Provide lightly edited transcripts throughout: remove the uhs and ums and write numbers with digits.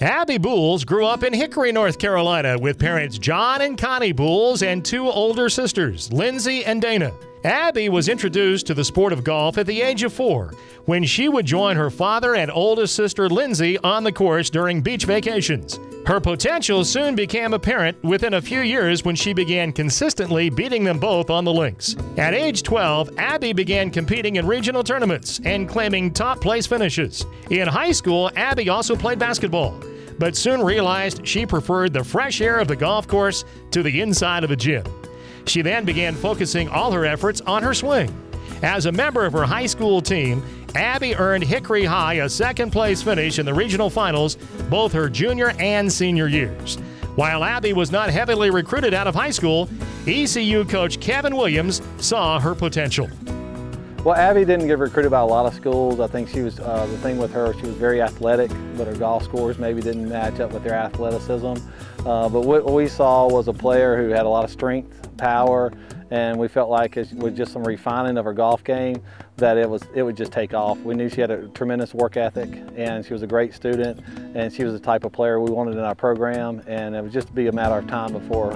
Abby Bools grew up in Hickory, North Carolina with parents John and Connie Bools and two older sisters, Lindsay and Dana. Abby was introduced to the sport of golf at the age of 4 when she would join her father and oldest sister Lindsay on the course during beach vacations. Her potential soon became apparent within a few years when she began consistently beating them both on the links. At age 12, Abby began competing in regional tournaments and claiming top place finishes. In high school, Abby also played basketball, but soon realized she preferred the fresh air of the golf course to the inside of a gym. She then began focusing all her efforts on her swing. As a member of her high school team, Abby earned Hickory High a second-place finish in the regional finals both her junior and senior years. While Abby was not heavily recruited out of high school, ECU coach Kevin Williams saw her potential. Well, Abby didn't get recruited by a lot of schools. I think she was, the thing with her, she was very athletic, but her golf scores maybe didn't match up with her athleticism. But what we saw was a player who had a lot of strength, power, and we felt like with just some refining of her golf game, that it would just take off. We knew she had a tremendous work ethic, and she was a great student, and she was the type of player we wanted in our program, and it would just be a matter of time before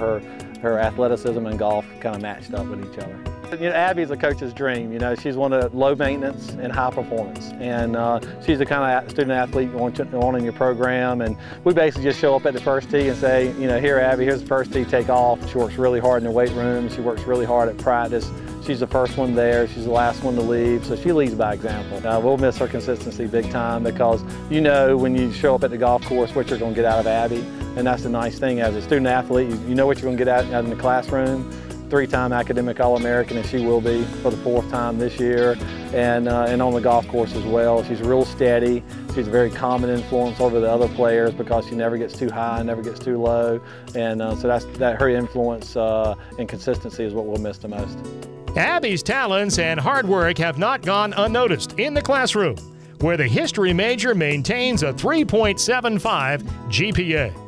her athleticism and golf kind of matched up with each other. You know, Abby's a coach's dream. You know, she's one of low maintenance and high performance, and she's the kind of student athlete you want in your program. And we basically just show up at the first tee and say, you know, here, Abby, here's the first tee, take off. She works really hard in the weight room. She works really hard at practice. She's the first one there. She's the last one to leave, so she leads by example. We'll miss her consistency big time because you know when you show up at the golf course what you're going to get out of Abby, and that's the nice thing as a student athlete. You know what you're going to get out in the classroom. 3-time academic All-American, and she will be for the 4th time this year, and on the golf course as well. She's real steady. She's a very common influence over the other players because she never gets too high, never gets too low, and so her influence and consistency is what we'll miss the most. Abby's talents and hard work have not gone unnoticed in the classroom, where the history major maintains a 3.75 GPA.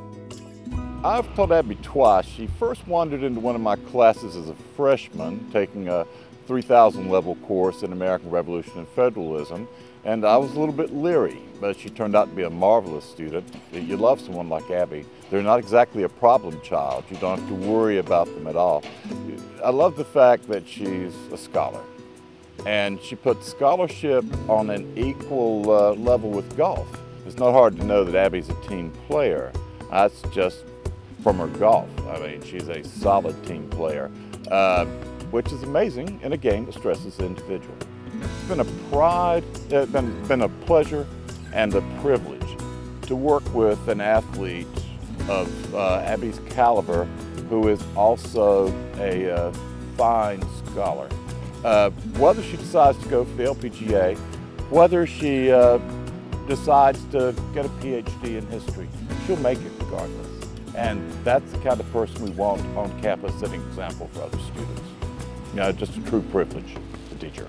I've taught Abby twice. She first wandered into one of my classes as a freshman, taking a 3000 level course in American Revolution and Federalism, and I was a little bit leery, but she turned out to be a marvelous student. You love someone like Abby. They're not exactly a problem child. You don't have to worry about them at all. I love the fact that she's a scholar, and she puts scholarship on an equal level with golf. It's not hard to know that Abby's a team player. That's just from her golf. I mean, she's a solid team player, which is amazing in a game that stresses the individual. It's been a pride, it's been a pleasure and a privilege to work with an athlete of Abby's caliber who is also a fine scholar. Whether she decides to go for the LPGA, whether she decides to get a PhD in history, she'll make it regardless. And that's the kind of person we want on campus, setting an example for other students. You know, just a true privilege to teach her.